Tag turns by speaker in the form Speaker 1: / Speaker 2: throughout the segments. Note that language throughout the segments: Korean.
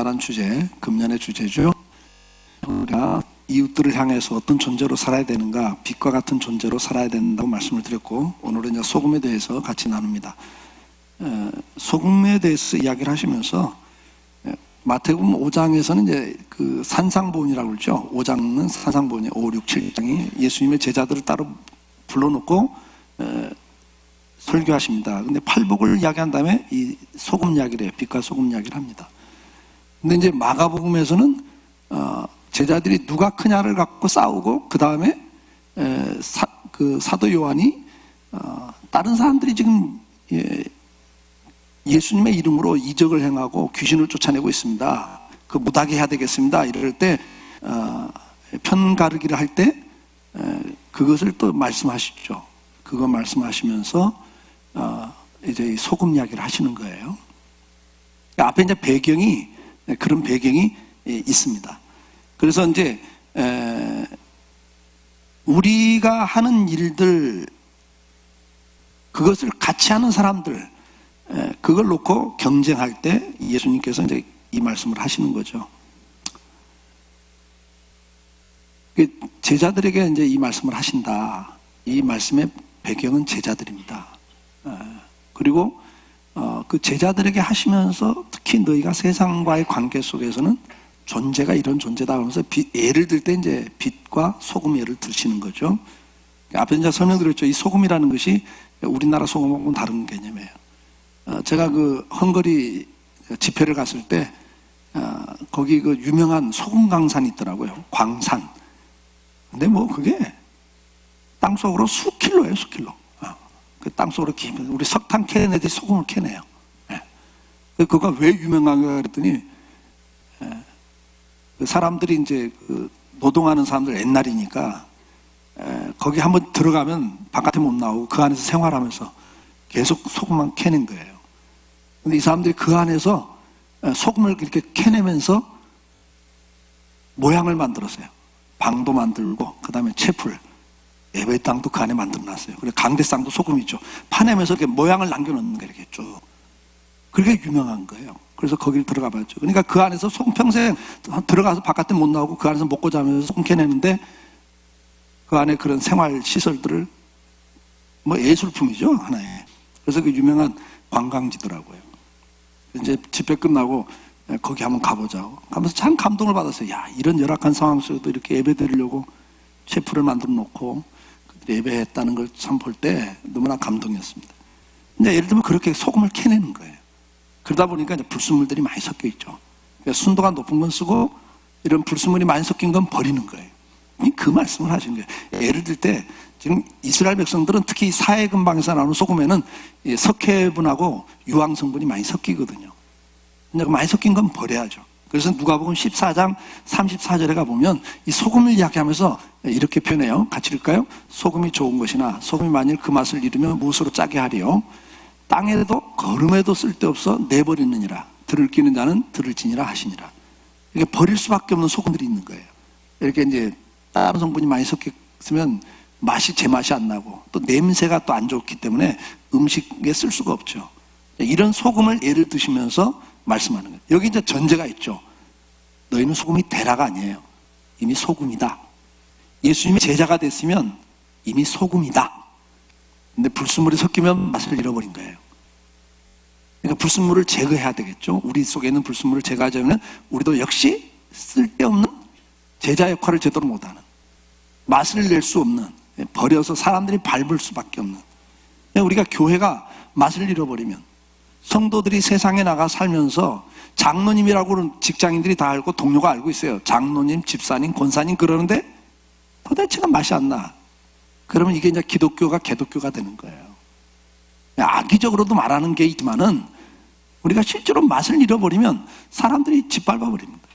Speaker 1: 제자란 주제, 금년의 주제죠. 우리가 이웃들을 향해서 어떤 존재로 살아야 되는가, 빛과 같은 존재로 살아야 된다고 말씀을 드렸고, 오늘은 이제 소금에 대해서 같이 나눕니다. 소금에 대해서 이야기를 하시면서 마태복음 5장에서는 이제 그 산상보훈이라고 그러죠. 5장은 산상보훈이에요. 5, 6, 7장이 예수님의 제자들을 따로 불러놓고 설교하십니다. 근데 팔복을 이야기한 다음에 이 소금 이야기를 해요. 빛과 소금 이야기를 합니다. 근데 이제 마가복음에서는 제자들이 누가 크냐를 갖고 싸우고, 그 다음에 사도 요한이 다른 사람들이 지금 예수님의 이름으로 이적을 행하고 귀신을 쫓아내고 있습니다. 그 못하게 해야 되겠습니다. 이럴 때 편가르기를 할 때 그것을 또 말씀하시죠. 그거 말씀하시면서 이제 소금 이야기를 하시는 거예요. 앞에 이제 배경이, 그런 배경이 있습니다. 그래서 이제 우리가 하는 일들, 그것을 같이 하는 사람들, 그걸 놓고 경쟁할 때 예수님께서 이제 이 말씀을 하시는 거죠. 제자들에게 이제 이 말씀을 하신다. 이 말씀의 배경은 제자들입니다. 그리고 그 제자들에게 하시면서 특히 너희가 세상과의 관계 속에서는 존재가 이런 존재다 하면서 예를 들 때 이제 빛과 소금 예를 드시는 거죠. 앞에 이제 설명드렸죠. 이 소금이라는 것이 우리나라 소금하고는 다른 개념이에요. 제가 그 헝가리 집회를 갔을 때 거기 그 유명한 소금 강산이 있더라고요. 광산. 근데 뭐 그게 땅속으로 수킬로예요, 수킬로. 그 땅속으로 키면 우리 석탄 캐는 애들이 소금을 캐내요. 그거가 왜 유명한가 그랬더니 그 사람들이 이제 그 노동하는 사람들 옛날이니까 거기 한번 들어가면 바깥에 못 나오고 그 안에서 생활하면서 계속 소금만 캐낸 거예요. 근데 이 사람들이 그 안에서 소금을 이렇게 캐내면서 모양을 만들었어요. 방도 만들고, 그 다음에 채풀, 예배 땅도 그 안에 만들어놨어요. 그리고 강대상도 소금이죠. 파내면서 이렇게 모양을 남겨놓는 거예요. 이렇게 쭉. 그게 유명한 거예요. 그래서 거기를 들어가 봤죠. 그러니까 그 안에서 소금 평생 들어가서 바깥에 못 나오고 그 안에서 먹고 자면서 소금 캐내는데, 그 안에 그런 생활 시설들을 뭐 예술품이죠, 하나의. 그래서 그 유명한 관광지더라고요. 이제 집회 끝나고 거기 한번 가보자고 하면서 참 감동을 받았어요. 야, 이런 열악한 상황 속에도 이렇게 예배 드리려고 채플을 만들어 놓고 예배했다는 걸 참 볼 때 너무나 감동이었습니다. 근데 예를 들면 그렇게 소금을 캐내는 거예요. 그러다 보니까 이제 불순물들이 많이 섞여 있죠. 그러니까 순도가 높은 건 쓰고 이런 불순물이 많이 섞인 건 버리는 거예요. 그 말씀을 하신 거예요. 예를 들 때 지금 이스라엘 백성들은 특히 사해근방에서 나오는 소금에는 석회분하고 유황 성분이 많이 섞이거든요. 근데 많이 섞인 건 버려야죠. 그래서 누가복음 14장 34절에 가보면 이 소금을 이야기하면서 이렇게 표현해요. 같이 읽을까요? 소금이 좋은 것이나 소금이 만일 그 맛을 잃으면 무엇으로 짜게 하리요? 땅에도 거름에도 쓸데없어 내버리느니라. 들을 끼는 자는 들을지니라 하시니라. 이게 버릴 수밖에 없는 소금들이 있는 거예요. 이렇게 이제 다른 성분이 많이 섞였으면 맛이 제맛이 안 나고 또 냄새가 또 안 좋기 때문에 음식에 쓸 수가 없죠. 이런 소금을 예를 드시면서 말씀하는 거예요. 여기 이제 전제가 있죠. 너희는 소금이 되라가 아니에요. 이미 소금이다. 예수님이 제자가 됐으면 이미 소금이다. 근데 불순물이 섞이면 맛을 잃어버린 거예요. 그러니까 불순물을 제거해야 되겠죠. 우리 속에 있는 불순물을 제거하자면 우리도 역시 쓸데없는 제자 역할을 제대로 못하는, 맛을 낼 수 없는, 버려서 사람들이 밟을 수밖에 없는, 우리가 교회가 맛을 잃어버리면 성도들이 세상에 나가 살면서 장로님이라고 하는 직장인들이 다 알고 동료가 알고 있어요. 장로님, 집사님, 권사님 그러는데 도대체가 맛이 안 나. 그러면 이게 이제 기독교가 개독교가 되는 거예요. 악의적으로도 말하는 게 있지만은 우리가 실제로 맛을 잃어버리면 사람들이 짓밟아 버립니다.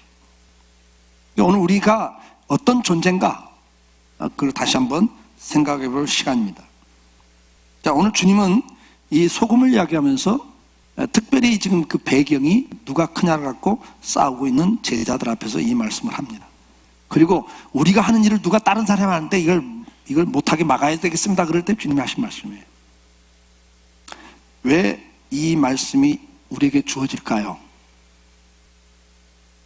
Speaker 1: 오늘 우리가 어떤 존재인가, 그걸 다시 한번 생각해 볼 시간입니다. 자, 오늘 주님은 이 소금을 이야기하면서 특별히 지금 그 배경이 누가 크냐를 갖고 싸우고 있는 제자들 앞에서 이 말씀을 합니다. 그리고 우리가 하는 일을 누가 다른 사람이 하는데 이걸 못하게 막아야 되겠습니다. 그럴 때 주님이 하신 말씀이에요. 왜 이 말씀이 우리에게 주어질까요?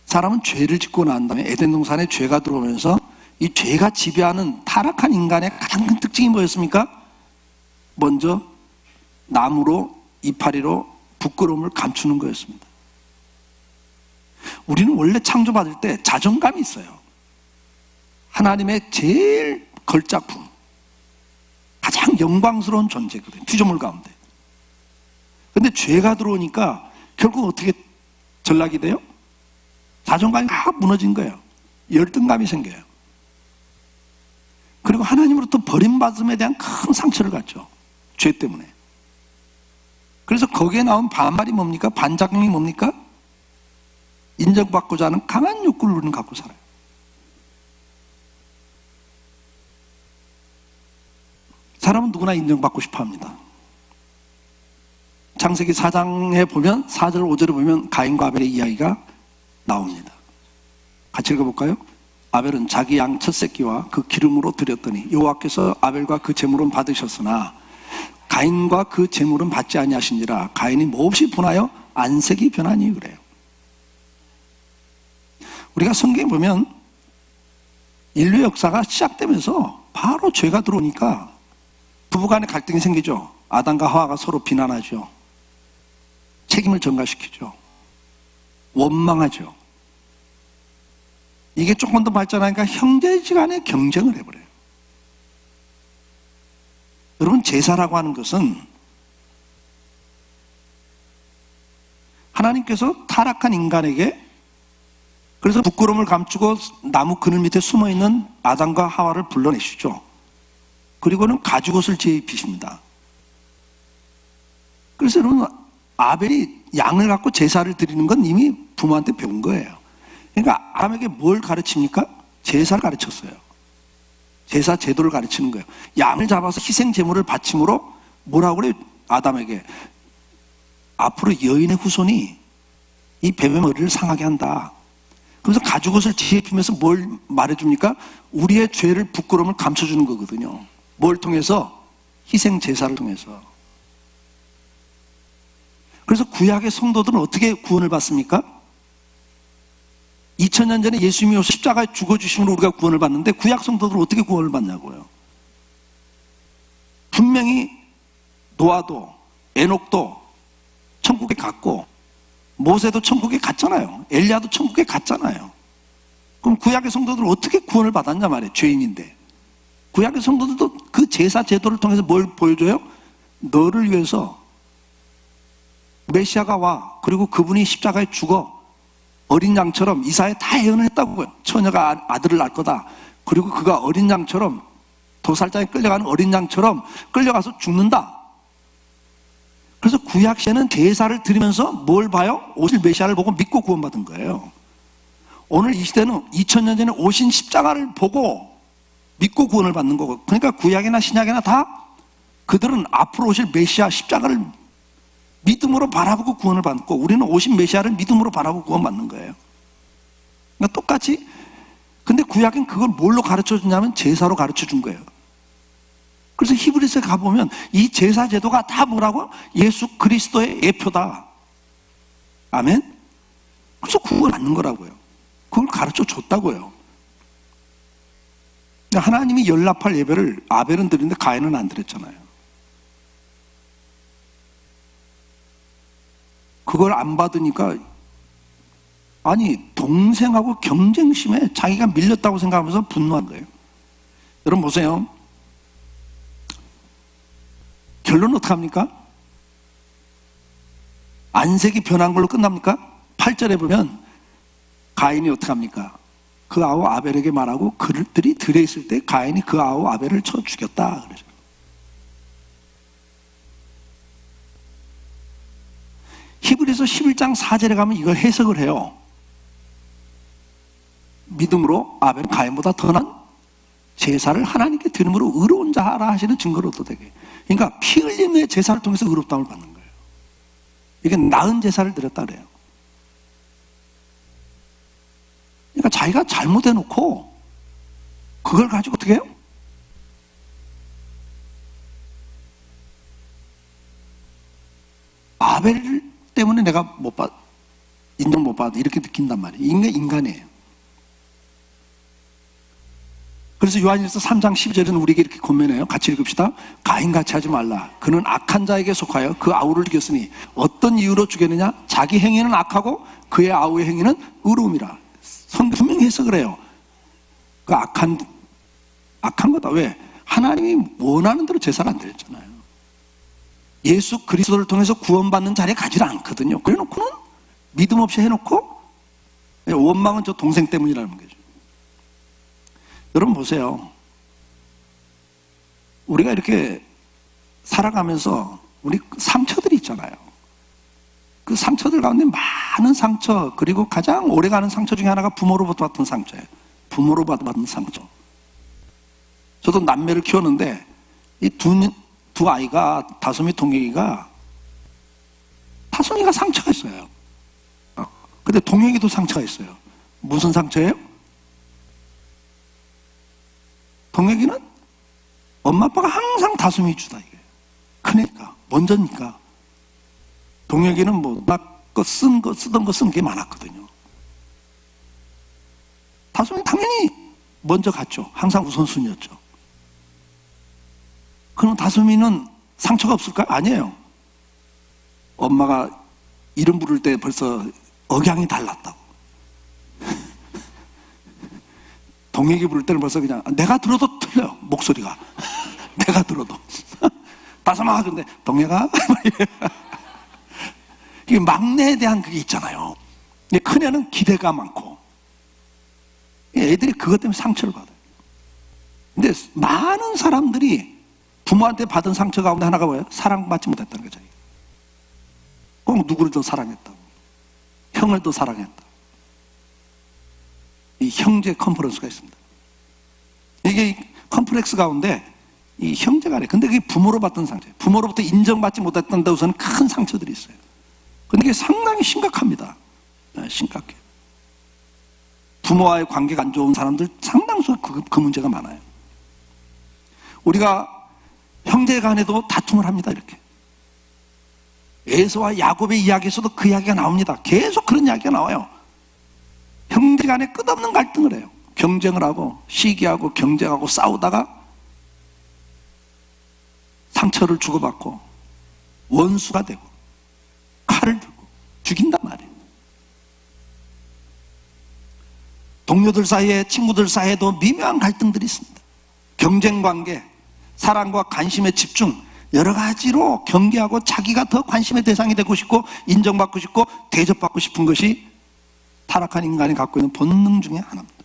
Speaker 1: 사람은 죄를 짓고 난 다음에 에덴 동산에 죄가 들어오면서 이 죄가 지배하는 타락한 인간의 가장 큰 특징이 뭐였습니까? 먼저 나무로 이파리로 부끄러움을 감추는 거였습니다. 우리는 원래 창조받을 때 자존감이 있어요. 하나님의 제일 걸작품, 가장 영광스러운 존재거든요. 피조물 가운데. 근데 죄가 들어오니까 결국 어떻게 전락이 돼요? 자존감이 다 무너진 거예요. 열등감이 생겨요. 그리고 하나님으로부터 버림받음에 대한 큰 상처를 갖죠. 죄 때문에. 그래서 거기에 나온 반말이 뭡니까? 반작용이 뭡니까? 인정받고자 하는 강한 욕구를 우리는 갖고 살아요. 사람은 누구나 인정받고 싶어 합니다. 창세기 4장에 보면 4절 5절에 보면 가인과 아벨의 이야기가 나옵니다. 같이 읽어볼까요? 아벨은 자기 양 첫 새끼와 그 기름으로 드렸더니 여호와께서 아벨과 그 제물은 받으셨으나 가인과 그 제물은 받지 아니하신지라. 가인이 몹시 분하여 안색이 변하니 그래요. 우리가 성경에 보면 인류 역사가 시작되면서 바로 죄가 들어오니까 부부간에 갈등이 생기죠. 아담과 하와가 서로 비난하죠. 책임을 전가시키죠. 원망하죠. 이게 조금 더 발전하니까 형제지간에 경쟁을 해버려요. 여러분, 제사라고 하는 것은 하나님께서 타락한 인간에게, 그래서 부끄러움을 감추고 나무 그늘 밑에 숨어있는 아담과 하와를 불러내시죠. 그리고는 가죽옷을 입히십니다. 그래서 여러분, 아벨이 양을 갖고 제사를 드리는 건 이미 부모한테 배운 거예요. 그러니까 아담에게 뭘 가르칩니까? 제사를 가르쳤어요. 제사 제도를 가르치는 거예요. 양을 잡아서 희생 제물을 바침으로 뭐라고 그래요? 아담에게 앞으로 여인의 후손이 이 뱀의 머리를 상하게 한다. 그래서 가죽옷을 뒤집히면서 뭘 말해줍니까? 우리의 죄를, 부끄러움을 감춰주는 거거든요. 뭘 통해서? 희생 제사를 통해서. 그래서 구약의 성도들은 어떻게 구원을 받습니까? 2000년 전에 예수님이 십자가에 죽어주심으로 우리가 구원을 받는데 구약 성도들은 어떻게 구원을 받냐고요. 분명히 노아도 에녹도 천국에 갔고 모세도 천국에 갔잖아요. 엘리야도 천국에 갔잖아요. 그럼 구약의 성도들은 어떻게 구원을 받았냐 말이에요. 죄인인데. 구약의 성도들도 그 제사 제도를 통해서 뭘 보여줘요? 너를 위해서 메시아가 와. 그리고 그분이 십자가에 죽어. 어린 양처럼 이사에 다 예언을 했다고요. 처녀가 아들을 낳을 거다. 그리고 그가 어린 양처럼, 도살장에 끌려가는 어린 양처럼 끌려가서 죽는다. 그래서 구약 시에는 제사를 드리면서 뭘 봐요? 오실 메시아를 보고 믿고 구원받은 거예요. 오늘 이 시대는 2000년 전에 오신 십자가를 보고 믿고 구원을 받는 거고. 그러니까 구약이나 신약이나 다 그들은 앞으로 오실 메시아 십자가를 믿음으로 바라보고 구원을 받고, 우리는 오신 메시아를 믿음으로 바라보고 구원받는 거예요. 그러니까 똑같이. 근데 구약은 그걸 뭘로 가르쳐 주냐면 제사로 가르쳐 준 거예요. 그래서 히브리서에 가보면 이 제사 제도가 다 뭐라고? 예수 그리스도의 예표다. 아멘? 그래서 구원 받는 거라고요. 그걸 가르쳐 줬다고요. 하나님이 연락할 예배를 아벨은 드리는데 가인은 안 드렸잖아요. 그걸 안 받으니까, 아니 동생하고 경쟁심에 자기가 밀렸다고 생각하면서 분노한 거예요. 여러분 보세요. 결론은 어떻게 합니까? 안색이 변한 걸로 끝납니까? 8절에 보면 가인이 어떻게 합니까? 그 아우 아벨에게 말하고 그들이 들에 있을 때 가인이 그 아우 아벨을 쳐 죽였다 그러죠. 히브리서 11장 4절에 가면 이걸 해석을 해요. 믿음으로 아벨은 가인보다 더 나은 제사를 하나님께 드림으로 의로운 자라 하시는 증거를 얻어되게. 그러니까 피 흘림의 제사를 통해서 의롭다움을 받는 거예요. 이게 나은 제사를 드렸다 그래요. 그러니까 자기가 잘못해놓고 그걸 가지고 어떻게 해요? 아벨 때문에 내가 인정 못 받아 이렇게 느낀단 말이에요. 인간이에요. 그래서 요한일서 3장 12절에는 우리에게 이렇게 권면해요. 같이 읽읍시다. 가인같이 하지 말라. 그는 악한 자에게 속하여 그 아우를 죽였으니 어떤 이유로 죽였느냐? 자기 행위는 악하고 그의 아우의 행위는 의로움이라. 성경 분명히 해석을 해요. 그 악한 거다. 왜? 하나님이 원하는 대로 제사를 안 드렸잖아요. 예수 그리스도를 통해서 구원받는 자리에 가지 않거든요. 그래놓고는 믿음 없이 해놓고 원망은 저 동생 때문이라는 거죠. 여러분 보세요. 우리가 이렇게 살아가면서 우리 상처들이 있잖아요. 그 상처들 가운데 많은 상처, 그리고 가장 오래가는 상처 중에 하나가 부모로부터 받은 상처예요. 부모로부터 받은 상처. 저도 남매를 키웠는데 이 두 아이가, 다솜이, 동혁이가 상처가 있어요. 근데 동혁이도 상처가 있어요. 무슨 상처예요? 동혁이는 엄마 아빠가 항상 다솜이 주다 이게. 크니까 먼저니까. 동혁이는 뭐 쓰던 거 쓴 게 많았거든요. 다솜이 당연히 먼저 갔죠. 항상 우선순위였죠. 그럼 다솜이는 상처가 없을까요? 아니에요. 엄마가 이름 부를 때 벌써 억양이 달랐다고. 동혁이 부를 때는 벌써 그냥 내가 들어도 틀려요. 목소리가. 내가 들어도. 다솜아, 근데 동혁아? 이게 막내에 대한 그게 있잖아요. 큰애는 기대가 많고 애들이 그것 때문에 상처를 받아요. 근데 많은 사람들이 부모한테 받은 상처 가운데 하나가 뭐예요? 사랑받지 못했다는 거죠. 꼭 누구를 더 사랑했다고, 형을 더 사랑했다. 이 형제 컴플렉스가 있습니다. 이게 컴플렉스 가운데 이 형제 간에, 근데 그게 부모로 받던 상처예요. 부모로부터 인정받지 못했던 데 우선 큰 상처들이 있어요. 근데 이게 상당히 심각합니다. 심각해요. 부모와의 관계가 안 좋은 사람들 상당수 그 문제가 많아요. 우리가 형제 간에도 다툼을 합니다. 이렇게 에서와 야곱의 이야기에서도 그 이야기가 나옵니다. 계속 그런 이야기가 나와요. 형제 간에 끝없는 갈등을 해요. 경쟁을 하고 시기하고 경쟁하고 싸우다가 상처를 주고받고 원수가 되고 칼을 들고 죽인단 말이에요. 동료들 사이에, 친구들 사이에도 미묘한 갈등들이 있습니다. 경쟁관계, 사랑과 관심의 집중, 여러 가지로 경계하고 자기가 더 관심의 대상이 되고 싶고 인정받고 싶고 대접받고 싶은 것이 타락한 인간이 갖고 있는 본능 중에 하나입니다.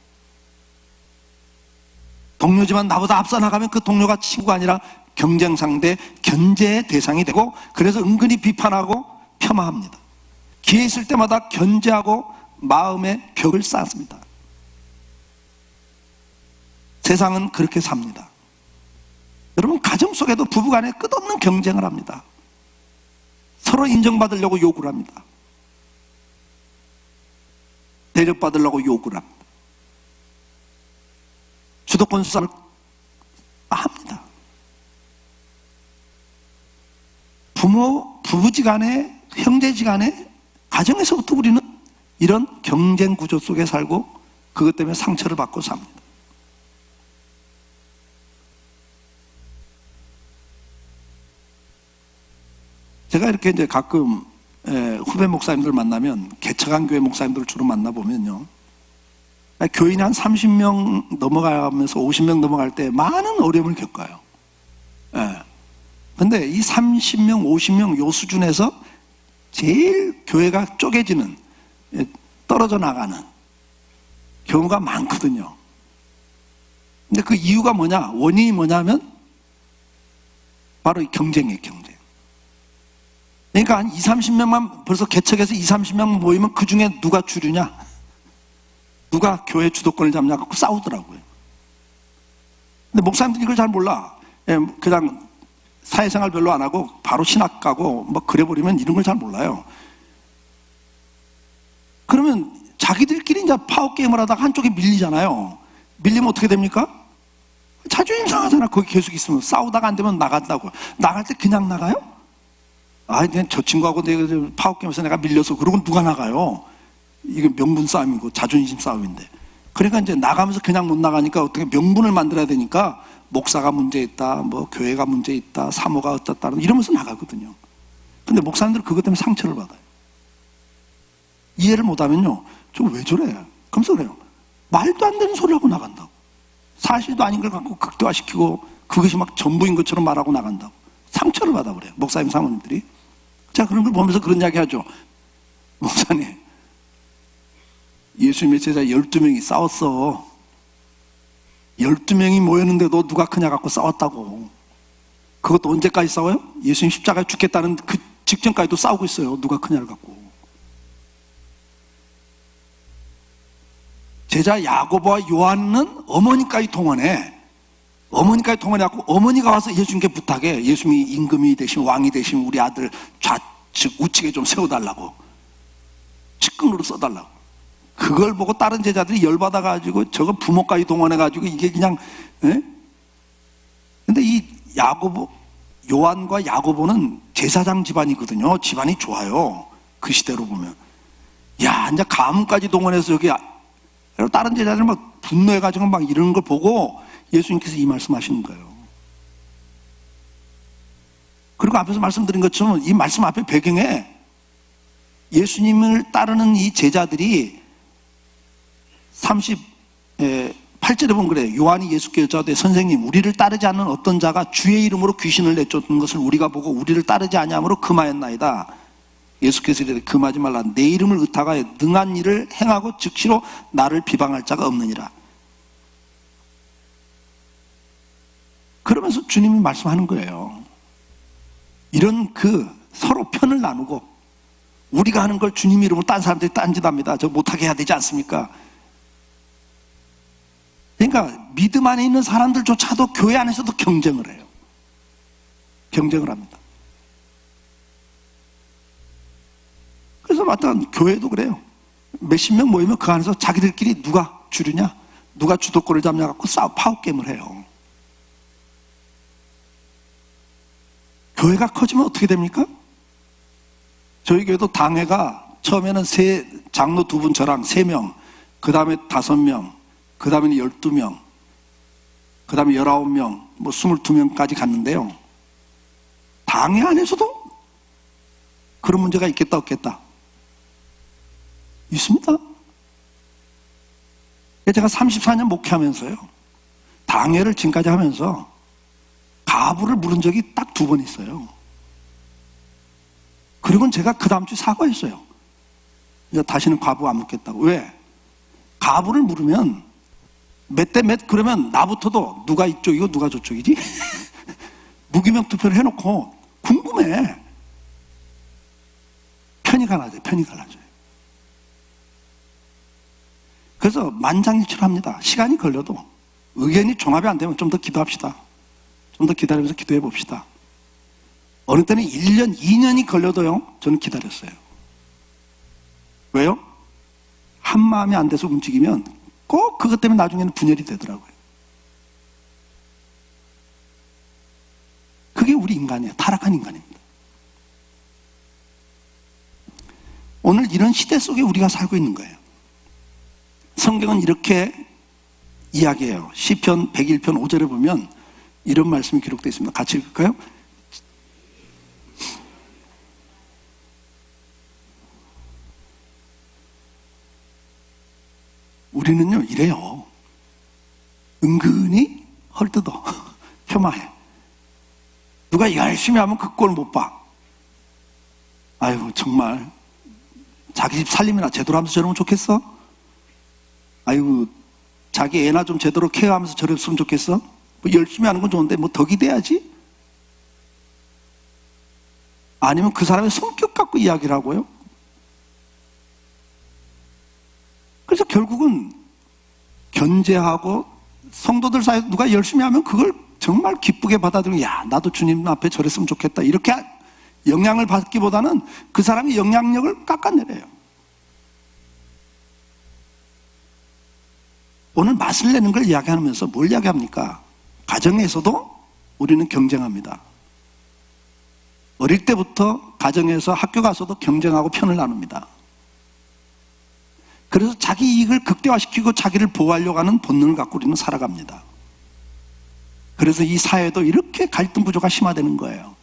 Speaker 1: 동료지만 나보다 앞서 나가면 그 동료가 친구가 아니라 경쟁 상대, 견제의 대상이 되고, 그래서 은근히 비판하고 폄하합니다. 기회 있을 때마다 견제하고 마음의 벽을 쌓습니다. 세상은 그렇게 삽니다. 여러분, 가정 속에도 부부간에 끝없는 경쟁을 합니다. 서로 인정받으려고 요구를 합니다. 대접받으려고 요구를 합니다. 주도권 싸움을 합니다. 부부지간에, 형제지간에, 가정에서부터 우리는 이런 경쟁 구조 속에 살고 그것 때문에 상처를 받고 삽니다. 제가 이렇게 이제 가끔 후배 목사님들 만나면, 개척한 교회 목사님들을 주로 만나보면요, 교인이 한 30명 넘어가면서 50명 넘어갈 때 많은 어려움을 겪어요. 근데 이 30명, 50명 요 수준에서 제일 교회가 쪼개지는, 떨어져 나가는 경우가 많거든요. 근데 그 이유가 뭐냐, 원인이 뭐냐면 바로 이 경쟁이에요, 경쟁. 그러니까 한 20-30명만 벌써 개척해서 20-30명 모이면 그 중에 누가 주류냐, 누가 교회 주도권을 잡냐 갖고 싸우더라고요. 근데 목사님들이 이걸 잘 몰라. 그냥 사회생활 별로 안 하고 바로 신학 가고 뭐 그래버리면 이런 걸 잘 몰라요. 그러면 자기들끼리 이제 파워게임을 하다가 한쪽에 밀리잖아요. 밀리면 어떻게 됩니까? 자존심 상하잖아. 거기 계속 있으면. 싸우다가 안 되면 나간다고. 나갈 때 그냥 나가요? 저 친구하고 내가 파워게임에서 내가 밀려서, 그러고 누가 나가요? 이게 명분 싸움이고 자존심 싸움인데. 그러니까 이제 나가면서 그냥 못 나가니까 어떻게 명분을 만들어야 되니까 목사가 문제 있다, 뭐 교회가 문제 있다, 사모가 어떻다 이러면서 나가거든요. 근데 목사님들은 그것 때문에 상처를 받아요. 이해를 못하면요, 저 왜 저래? 그러면서 그래요. 말도 안 되는 소리를 하고 나간다고. 사실도 아닌 걸 갖고 극대화시키고 그것이 막 전부인 것처럼 말하고 나간다고. 상처를 받아버려요, 목사님 사모님들이. 자, 그런 걸 보면서 그런 이야기 하죠. 목사님, 예수님의 제자 12명이 싸웠어. 12명이 모였는데도 누가 크냐 갖고 싸웠다고. 그것도 언제까지 싸워요? 예수님 십자가에 죽겠다는 그 직전까지도 싸우고 있어요. 누가 크냐를 갖고. 제자 야고보와 요한은 어머니까지 동원해. 어머니까지 동원해갖고 어머니가 와서 예수님께 부탁해. 예수님이 임금이 되시면, 왕이 되시면 우리 아들 좌측 우측에 좀 세워달라고, 측근으로 써달라고. 그걸 보고 다른 제자들이 열받아가지고 저거 부모까지 동원해가지고 이게 그냥, 에? 근데 이 야고보, 요한과 야고보는 제사장 집안이거든요. 집안이 좋아요. 그 시대로 보면. 야, 이제 가문까지 동원해서 여기 다른 제자들 막 분노해가지고 막 이러는 걸 보고 예수님께서 이 말씀 하시는 거예요. 그리고 앞에서 말씀드린 것처럼 이 말씀 앞에 배경에 예수님을 따르는 이 제자들이 38절에 보면 그래요. 요한이 예수께 여짜오되 선생님, 우리를 따르지 않는 어떤 자가 주의 이름으로 귀신을 내쫓는 것을 우리가 보고 우리를 따르지 아니함으로 금하였나이다. 예수께서 이르되 금하지 말라. 내 이름을 의탁하여 능한 일을 행하고 즉시로 나를 비방할 자가 없느니라. 그러면서 주님이 말씀하는 거예요. 이런 서로 편을 나누고 우리가 하는 걸 주님 이름으로 딴 사람들이 딴짓합니다. 저 못하게 해야 되지 않습니까? 그러니까 믿음 안에 있는 사람들조차도 교회 안에서도 경쟁을 해요. 경쟁을 합니다. 그래서 마땅한 교회도 그래요. 몇십 명 모이면 그 안에서 자기들끼리 누가 주류냐, 누가 주도권을 잡냐 갖고 파워게임을 해요. 교회가 커지면 어떻게 됩니까? 저희 교회도 당회가 처음에는 장로 2분 저랑 3명, 그 다음에 5명, 그 다음에는 12명, 그 다음에 19명, 뭐 22명까지 갔는데요. 당회 안에서도 그런 문제가 있겠다 없겠다? 있습니다. 제가 34년 목회하면서요, 당회를 지금까지 하면서 가부를 물은 적이 딱 2번 있어요. 그리고는 제가 그 다음 주에 사과했어요. 이제 다시는 과부 안 묻겠다고. 왜? 가부를 물으면 몇 대 몇 그러면 나부터도 누가 이쪽이고 누가 저쪽이지? 무기명 투표를 해놓고 궁금해. 편이 갈라져요. 편이 갈라져요. 그래서 만장일치합니다. 시간이 걸려도 의견이 종합이 안 되면 좀 더 기도합시다. 좀 더 기다리면서 기도해 봅시다. 어느 때는 1년, 2년이 걸려도요, 저는 기다렸어요. 왜요? 한 마음이 안 돼서 움직이면 꼭 그것 때문에 나중에는 분열이 되더라고요. 그게 우리 인간이에요. 타락한 인간입니다. 오늘 이런 시대 속에 우리가 살고 있는 거예요. 성경은 이렇게 이야기해요. 시편 101편 5절에 보면 이런 말씀이 기록되어 있습니다. 같이 읽을까요? 우리는요, 이래요. 은근히 헐뜯어. 폄하해. 누가 열심히 하면 그 꼴 못 봐. 아이고, 정말 자기 집 살림이나 제대로 하면서 저러면 좋겠어? 아이고, 자기 애나 좀 제대로 케어하면서 저랬으면 좋겠어? 뭐 열심히 하는 건 좋은데 뭐 덕이 돼야지? 아니면 그 사람의 성격 갖고 이야기를 하고요. 그래서 결국은 견제하고 성도들 사이에 누가 열심히 하면 그걸 정말 기쁘게 받아들이고, 야, 나도 주님 앞에 저랬으면 좋겠다, 이렇게 영향을 받기보다는 그 사람의 영향력을 깎아내려요. 오늘 맛을 내는 걸 이야기하면서 뭘 이야기합니까? 가정에서도 우리는 경쟁합니다. 어릴 때부터 가정에서 학교 가서도 경쟁하고 편을 나눕니다. 그래서 자기 이익을 극대화시키고 자기를 보호하려고 하는 본능을 갖고 우리는 살아갑니다. 그래서 이 사회도 이렇게 갈등 구조가 심화되는 거예요.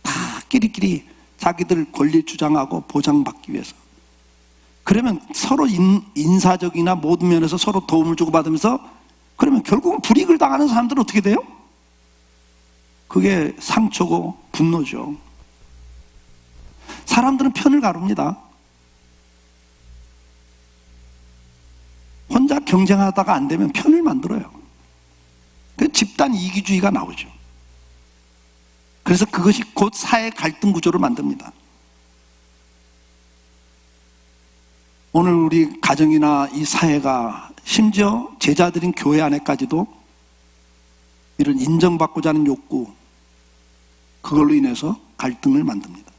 Speaker 1: 다 끼리끼리 자기들 권리 주장하고 보장받기 위해서. 그러면 서로 인사적이나 모든 면에서 서로 도움을 주고받으면서 그러면 결국은 불이익을 당하는 사람들은 어떻게 돼요? 그게 상처고 분노죠. 사람들은 편을 가릅니다. 혼자 경쟁하다가 안 되면 편을 만들어요. 그 집단 이기주의가 나오죠. 그래서 그것이 곧 사회 갈등 구조를 만듭니다. 오늘 우리 가정이나 이 사회가 심지어 제자들인 교회 안에까지도 이런 인정받고자 하는 욕구, 그걸로 인해서 갈등을 만듭니다.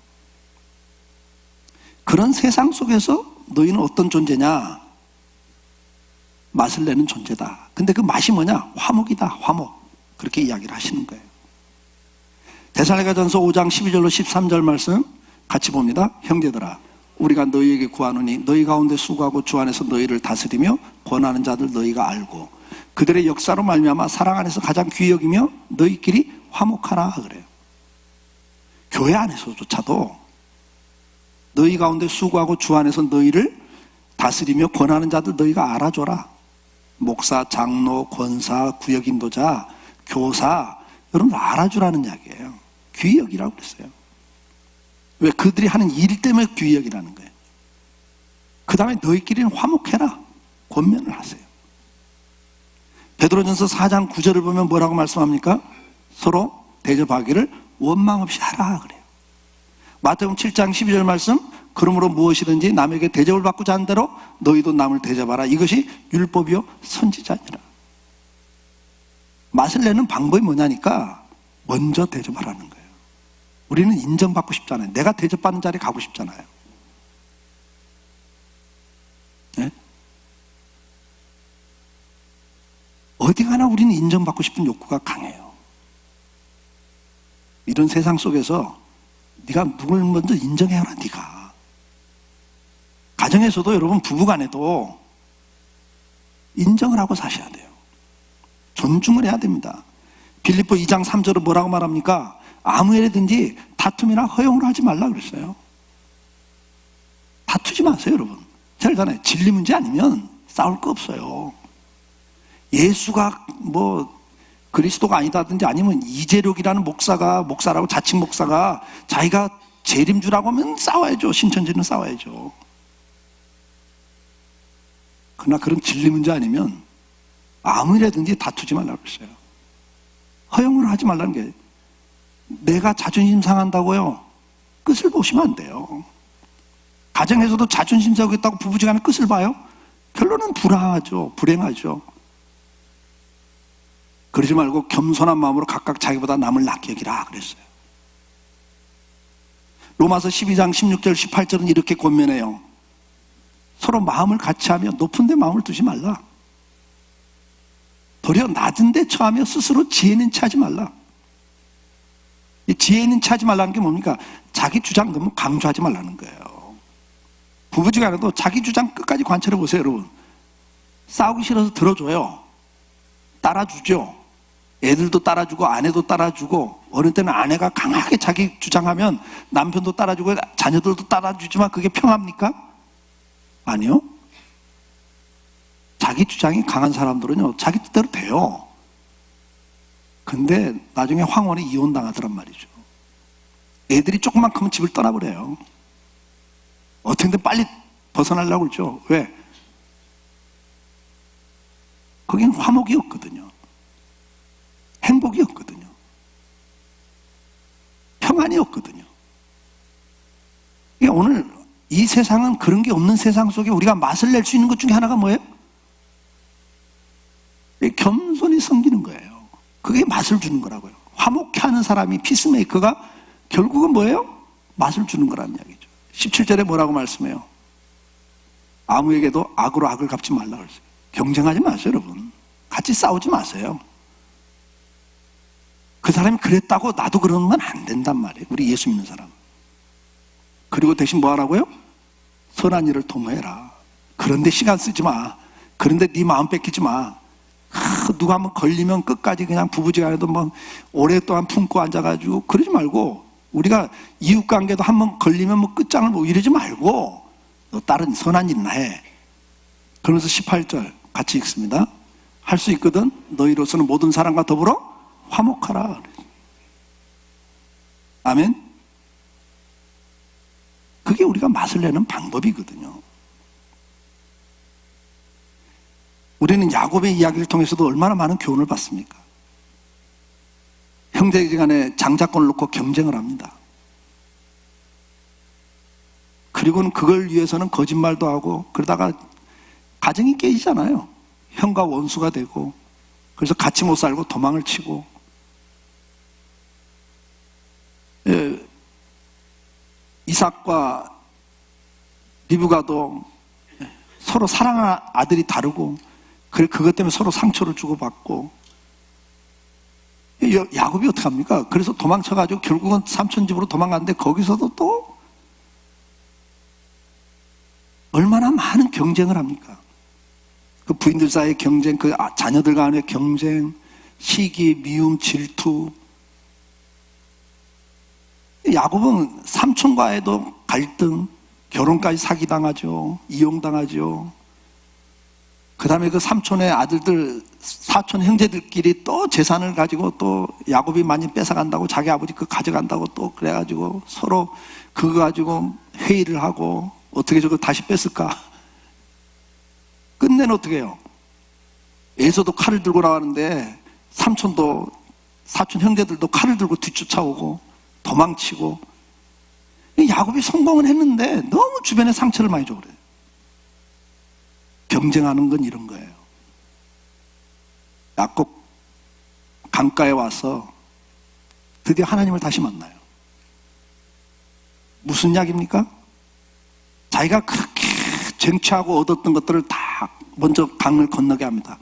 Speaker 1: 그런 세상 속에서 너희는 어떤 존재냐? 맛을 내는 존재다. 근데 그 맛이 뭐냐? 화목이다. 화목. 그렇게 이야기를 하시는 거예요. 데살로니가전서 5장 12절로 13절 말씀 같이 봅니다. 형제들아, 우리가 너희에게 구하노니 너희 가운데 수고하고 주 안에서 너희를 다스리며 권하는 자들 너희가 알고 그들의 역사로 말미암아 사랑 안에서 가장 귀히 여기며 너희끼리 화목하라 그래요. 교회 안에서조차도 너희 가운데 수고하고 주 안에서 너희를 다스리며 권하는 자들 너희가 알아줘라. 목사, 장로, 권사, 구역인도자, 교사, 여러분 알아주라는 이야기예요. 귀히 여기라고 그랬어요. 왜? 그들이 하는 일 때문에 귀히 여기라는 거예요. 그 다음에 너희끼리는 화목해라. 권면을 하세요. 베드로전서 4장 9절을 보면 뭐라고 말씀합니까? 서로 대접하기를 원망 없이 하라 그래요. 마태복음 7장 12절 말씀, 그러므로 무엇이든지 남에게 대접을 받고자 하는 대로 너희도 남을 대접하라. 이것이 율법이요 선지자니라. 맛을 내는 방법이 뭐냐니까 먼저 대접하라는 거예요. 우리는 인정받고 싶잖아요. 내가 대접받는 자리에 가고 싶잖아요. 네? 어디 가나 우리는 인정받고 싶은 욕구가 강해요. 이런 세상 속에서 네가 누굴 먼저 인정해라. 네가 가정에서도 여러분 부부간에도 인정을 하고 사셔야 돼요. 존중을 해야 됩니다. 빌립보 2장 3절은 뭐라고 말합니까? 아무 일이든지 다툼이나 허용을 하지 말라 그랬어요. 다투지 마세요, 여러분. 잘 알잖아요. 진리 문제 아니면 싸울 거 없어요. 예수가 뭐 그리스도가 아니다든지 아니면 이재력이라는 목사라고 자칭 목사가 자기가 재림주라고 하면 싸워야죠. 신천지는 싸워야죠. 그러나 그런 진리 문제 아니면 아무 일이든지 다투지 말라고 했어요. 허용을 하지 말라는 게, 내가 자존심 상한다고요? 끝을 보시면 안 돼요. 가정에서도 자존심 세우겠다고 부부지간에 끝을 봐요? 결론은 불행하죠. 불행하죠. 그러지 말고 겸손한 마음으로 각각 자기보다 남을 낫게 여기라 그랬어요. 로마서 12장 16절 18절은 이렇게 권면해요. 서로 마음을 같이 하며 높은 데 마음을 두지 말라. 도리어 낮은 데 처하며 스스로 지혜 있는 체 하지 말라. 이 지혜 있는 체 하지 말라는 게 뭡니까? 자기 주장 너무 강조하지 말라는 거예요. 부부지간에도 자기 주장 끝까지 관찰해 보세요, 여러분. 싸우기 싫어서 들어줘요. 따라주죠. 애들도 따라주고 아내도 따라주고, 어느 때는 아내가 강하게 자기 주장하면 남편도 따라주고 자녀들도 따라주지만 그게 평합니까? 아니요. 자기 주장이 강한 사람들은요, 자기 뜻대로 돼요. 근데 나중에 황혼에 이혼당하더란 말이죠. 애들이 조금만 크면 집을 떠나버려요. 어떻게든 빨리 벗어나려고 그러죠. 왜? 거긴 화목이 없거든요. 행복이 없거든요. 평안이 없거든요. 그러니까 오늘 이 세상은 그런 게 없는 세상 속에 우리가 맛을 낼 수 있는 것 중에 하나가 뭐예요? 겸손히 섬기는 거예요. 그게 맛을 주는 거라고요. 화목해 하는 사람이 피스메이커가 결국은 뭐예요? 맛을 주는 거라는 이야기죠. 17절에 뭐라고 말씀해요? 아무에게도 악으로 악을 갚지 말라고 그랬어요. 경쟁하지 마세요, 여러분. 같이 싸우지 마세요. 그 사람이 그랬다고 나도 그러는 건 안 된단 말이에요. 우리 예수 믿는 사람. 그리고 대신 뭐 하라고요? 선한 일을 도모해라. 그런데 시간 쓰지 마. 그런데 네 마음 뺏기지 마. 누가 한번 걸리면 끝까지 그냥 부부지간에도 뭐 오랫동안 품고 앉아가지고 그러지 말고, 우리가 이웃관계도 한번 걸리면 뭐 끝장을 보고 이러지 말고 너 다른 선한 일이나 해. 그러면서 18절 같이 읽습니다. 할 수 있거든 너희로서는 모든 사람과 더불어 화목하라. 아멘. 그게 우리가 맛을 내는 방법이거든요. 우리는 야곱의 이야기를 통해서도 얼마나 많은 교훈을 받습니까? 형제지간에 장자권을 놓고 경쟁을 합니다. 그리고는 그걸 위해서는 거짓말도 하고 그러다가 가정이 깨지잖아요. 형과 원수가 되고, 그래서 같이 못 살고 도망을 치고. 이삭과 리브가도 서로 사랑하는 아들이 다르고, 그것 때문에 서로 상처를 주고받고. 야곱이 어떻게 합니까? 그래서 도망쳐가지고 결국은 삼촌 집으로 도망갔는데 거기서도 또 얼마나 많은 경쟁을 합니까? 그 부인들 사이의 경쟁, 그 자녀들 간의 경쟁, 시기, 미움, 질투. 야곱은 삼촌과의도 갈등, 결혼까지 사기당하죠. 이용당하죠. 그 다음에 그 삼촌의 아들들, 사촌 형제들끼리 또 재산을 가지고 또 야곱이 많이 뺏어간다고, 자기 아버지 그거 가져간다고 또 그래가지고 서로 그거 가지고 회의를 하고, 어떻게 저거 다시 뺐을까? 끝내는 어떻게 해요? 에서도 칼을 들고 나가는데 삼촌도, 사촌 형제들도 칼을 들고 뒤쫓아오고 도망치고. 야곱이 성공은 했는데 너무 주변에 상처를 많이 줘 그래요. 경쟁하는 건 이런 거예요. 야곱 강가에 와서 드디어 하나님을 다시 만나요. 무슨 약입니까? 자기가 그렇게 쟁취하고 얻었던 것들을 다 먼저 강을 건너게 합니다.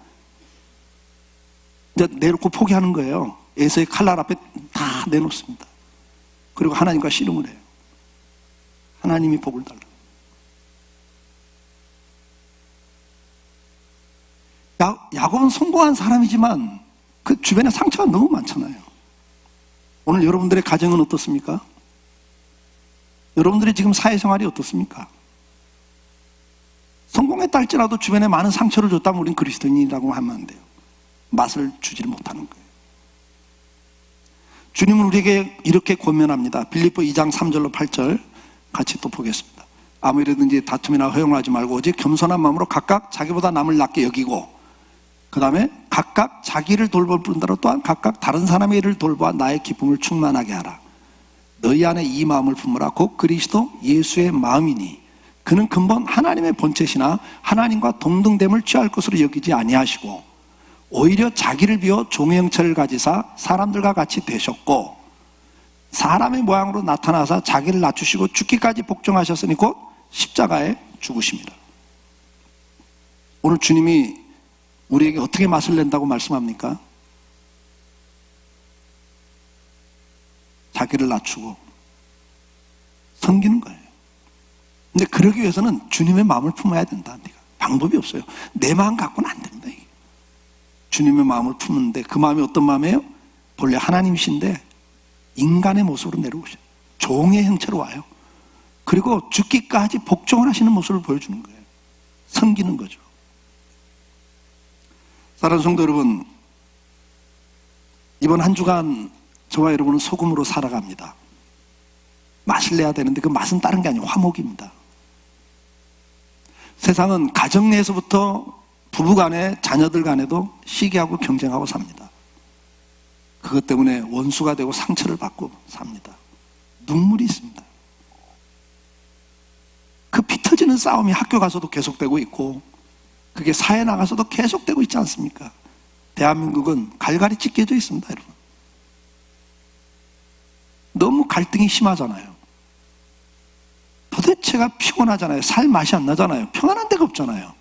Speaker 1: 이제 내놓고 포기하는 거예요. 에서의 칼날 앞에 다 내놓습니다. 그리고 하나님과 씨름을 해요. 하나님이 복을 달라. 야곱은 성공한 사람이지만 그 주변에 상처가 너무 많잖아요. 오늘 여러분들의 가정은 어떻습니까? 여러분들의 지금 사회생활이 어떻습니까? 성공했다 할지라도 주변에 많은 상처를 줬다면 우린 그리스도인이라고 하면 안 돼요. 맛을 주지를 못하는 거예요. 주님은 우리에게 이렇게 권면합니다. 빌립보 2장 3절로 8절 같이 또 보겠습니다. 아무 일이든지 다툼이나 허용하지 말고 오직 겸손한 마음으로 각각 자기보다 남을 낮게 여기고, 그 다음에 각각 자기를 돌볼 뿐더러 또한 각각 다른 사람의 일을 돌보아 나의 기쁨을 충만하게 하라. 너희 안에 이 마음을 품으라. 곧 그리스도 예수의 마음이니 그는 근본 하나님의 본체시나 하나님과 동등됨을 취할 것으로 여기지 아니하시고 오히려 자기를 비워 종의 형체를 가지사 사람들과 같이 되셨고 사람의 모양으로 나타나사 자기를 낮추시고 죽기까지 복종하셨으니 곧 십자가에 죽으십니다. 오늘 주님이 우리에게 어떻게 맛을 낸다고 말씀합니까? 자기를 낮추고 섬기는 거예요. 근데 그러기 위해서는 주님의 마음을 품어야 된다. 방법이 없어요. 내 마음 갖고는 안 됩니다. 주님의 마음을 품는데 그 마음이 어떤 마음이에요? 본래 하나님이신데 인간의 모습으로 내려오셔요. 종의 형체로 와요. 그리고 죽기까지 복종을 하시는 모습을 보여주는 거예요. 섬기는 거죠. 사랑하는 성도 여러분, 이번 한 주간 저와 여러분은 소금으로 살아갑니다. 맛을 내야 되는데 그 맛은 다른 게 아니고 화목입니다. 세상은 가정 내에서부터 부부간에 자녀들 간에도 시기하고 경쟁하고 삽니다. 그것 때문에 원수가 되고 상처를 받고 삽니다. 눈물이 있습니다. 그 피 터지는 싸움이 학교 가서도 계속되고 있고 그게 사회 나가서도 계속되고 있지 않습니까? 대한민국은 갈갈이 찢겨져 있습니다, 여러분. 너무 갈등이 심하잖아요. 도대체가 피곤하잖아요. 살 맛이 안 나잖아요. 평안한 데가 없잖아요.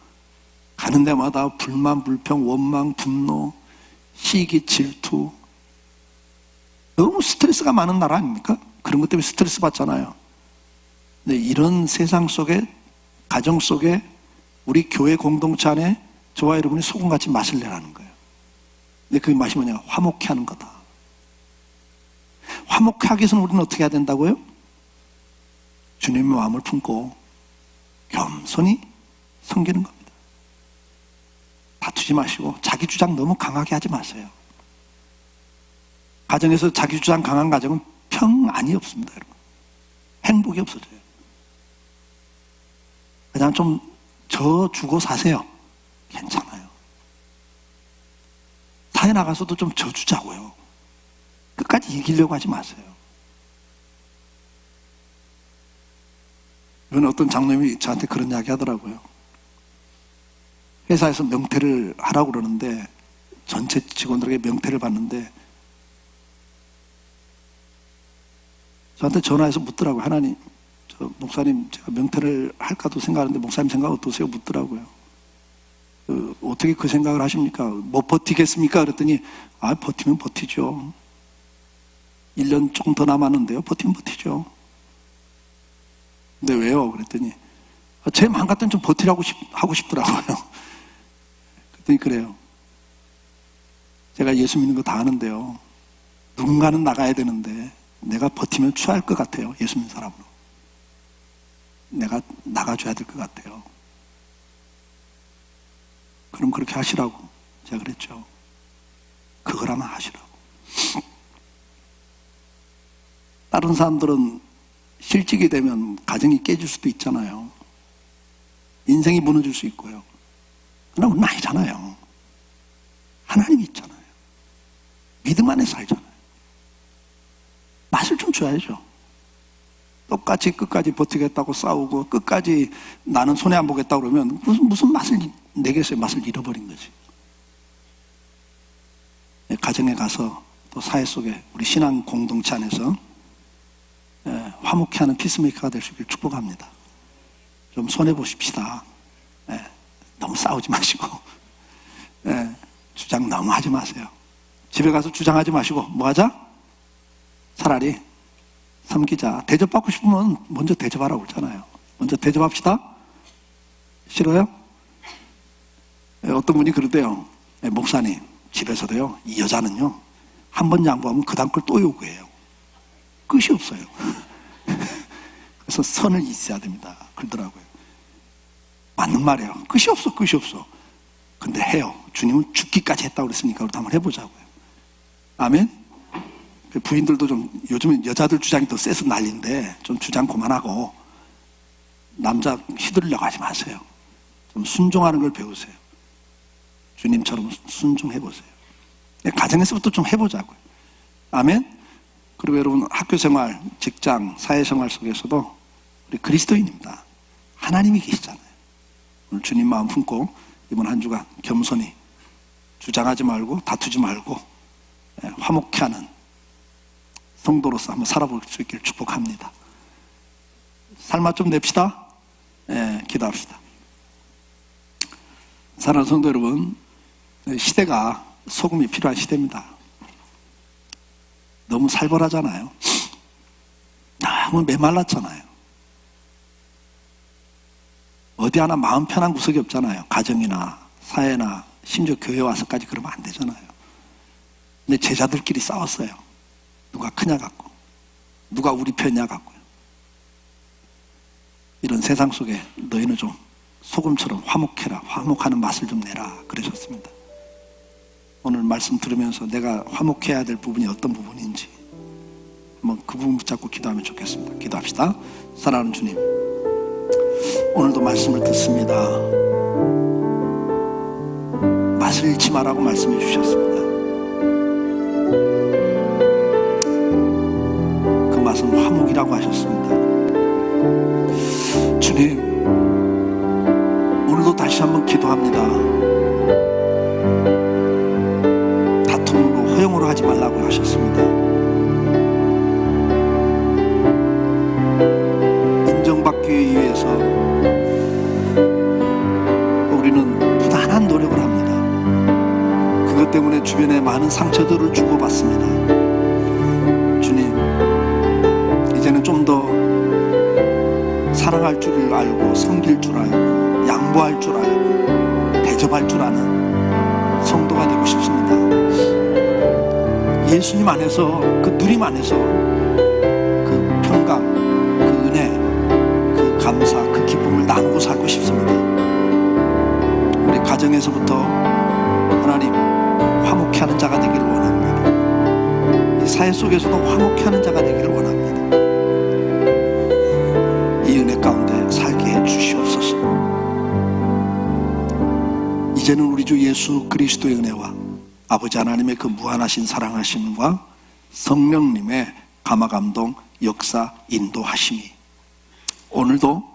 Speaker 1: 가는 데마다 불만, 불평, 원망, 분노, 시기, 질투. 너무 스트레스가 많은 나라 아닙니까? 그런 것 때문에 스트레스 받잖아요. 근데 이런 세상 속에, 가정 속에 우리 교회 공동체 안에 저와 여러분이 소금같이 맛을 내라는 거예요. 근데 그 맛이 뭐냐? 화목해 하는 거다. 화목해 하기 위해서는 우리는 어떻게 해야 된다고요? 주님의 마음을 품고 겸손히 섬기는 겁니다. 다투지 마시고 자기 주장 너무 강하게 하지 마세요. 가정에서 자기 주장 강한 가정은 평안이 없습니다, 여러분. 행복이 없어져요. 그냥 좀 져주고 사세요. 괜찮아요. 사회 나가서도 좀 져주자고요. 끝까지 이기려고 하지 마세요. 이번에 어떤 장로님이 저한테 그런 이야기 하더라고요. 회사에서 명퇴를 하라고 그러는데 전체 직원들에게 명퇴를 받는데 저한테 전화해서 묻더라고요. 하나님, 목사님 제가 명퇴를 할까도 생각하는데 목사님 생각 어떠세요? 묻더라고요. 어떻게 그 생각을 하십니까? 뭐 버티겠습니까? 그랬더니 버티면 버티죠. 1년 조금 더 남았는데요. 버티면 버티죠. 근데 왜요? 그랬더니 제 마음 같으면 좀 버티라고 하고 싶더라고요. 그랬더니 그래요. 제가 예수 믿는 거 다 아는데요. 누군가는 나가야 되는데 내가 버티면 취할 것 같아요. 예수 믿는 사람으로. 내가 나가줘야 될 것 같아요. 그럼 그렇게 하시라고 제가 그랬죠. 그거라면 하시라고. 다른 사람들은 실직이 되면 가정이 깨질 수도 있잖아요. 인생이 무너질 수 있고요. 그러나 우리는 아니잖아요. 하나님이 있잖아요. 믿음 안에 살잖아요. 맛을 좀 줘야죠. 똑같이 끝까지 버티겠다고 싸우고 끝까지 나는 손해 안 보겠다고 그러면 무슨 맛을 내겠어요. 맛을 잃어버린 거지. 가정에 가서 또 사회 속에 우리 신앙 공동체 안에서 화목해하는 피스메이커가 될 수 있길 축복합니다. 좀 손해보십시다. 너무 싸우지 마시고 주장 너무 하지 마세요. 집에 가서 주장하지 마시고 뭐 하자? 차라리 섬기자. 대접받고 싶으면 먼저 대접하라고 그러잖아요. 먼저 대접합시다. 싫어요? 어떤 분이 그러대요. 목사님, 집에서도요, 이 여자는요, 한 번 양보하면 그 다음 걸 또 요구해요. 끝이 없어요. 그래서 선을 있어야 됩니다. 그러더라고요. 맞는 말이에요. 끝이 없어, 끝이 없어. 근데 해요. 주님은 죽기까지 했다고 그랬으니까 우리도 한번 해보자고요. 아멘? 부인들도 좀, 요즘은 여자들 주장이 더 세서 난리인데, 좀 주장 그만하고, 남자 휘둘리려고 하지 마세요. 좀 순종하는 걸 배우세요. 주님처럼 순종해보세요. 가정에서부터 좀 해보자고요. 아멘? 그리고 여러분 학교 생활, 직장, 사회생활 속에서도 우리 그리스도인입니다. 하나님이 계시잖아요. 오늘 주님 마음 품고 이번 한 주간 겸손히 주장하지 말고 다투지 말고 화목해하는 성도로서 한번 살아볼 수 있기를 축복합니다. 삶아 좀 냅시다. 기도합시다. 사랑하는 성도 여러분, 시대가 소금이 필요한 시대입니다. 너무 살벌하잖아요. 너무 메말랐잖아요. 어디 하나 마음 편한 구석이 없잖아요. 가정이나 사회나 심지어 교회 와서까지 그러면 안 되잖아요. 근데 제자들끼리 싸웠어요. 누가 크냐 갖고, 누가 우리 편이냐 갖고요. 이런 세상 속에 너희는 좀 소금처럼 화목해라, 화목하는 맛을 좀 내라 그러셨습니다. 오늘 말씀 들으면서 내가 화목해야 될 부분이 어떤 부분인지 한번 그 부분 붙잡고 기도하면 좋겠습니다. 기도합시다. 사랑하는 주님, 오늘도 말씀을 듣습니다. 맛을 잃지 말라고 말씀해 주셨습니다. 그 맛은 화목이라고 하셨습니다. 주님, 오늘도 다시 한번 기도합니다. 다툼으로 허용으로 하지 말라고 하셨습니다. 인정받기 위해서 우리는 부단한 노력을 합니다. 그것 때문에 주변에 많은 상처들을 주고받습니다. 주님, 이제는 좀 더 사랑할 줄 알고 섬길 줄 알고 양보할 줄 알고 대접할 줄 아는 성도가 되고 싶습니다. 예수님 안에서, 그 누림 안에서 그 평강, 그 은혜, 그 감사, 그 기쁨을 나누고 살고 싶습니다. 우리 가정에서부터 하나님 화목케 하는 자가 되기를 원합니다. 이 사회 속에서도 화목케 하는 자가 되기를 원합니다. 이 은혜 가운데 살게 해 주시옵소서. 이제는 우리 주 예수 그리스도의 은혜와 아버지 하나님의 그 무한하신 사랑하심과 성령님의 감화감동, 역사, 인도하심이 오늘도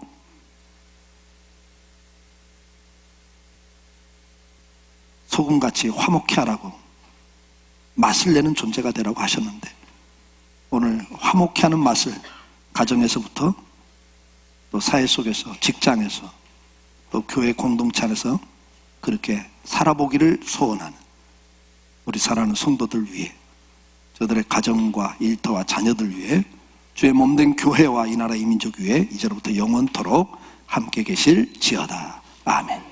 Speaker 1: 소금같이 화목케 하라고 맛을 내는 존재가 되라고 하셨는데, 오늘 화목케 하는 맛을 가정에서부터 또 사회 속에서, 직장에서, 또 교회 공동체 안에서 그렇게 살아보기를 소원하는 우리 사랑하는 성도들 위해, 저들의 가정과 일터와 자녀들 위해, 주의 몸된 교회와 이 나라 이 민족 위해 이제로부터 영원토록 함께 계실지어다. 아멘.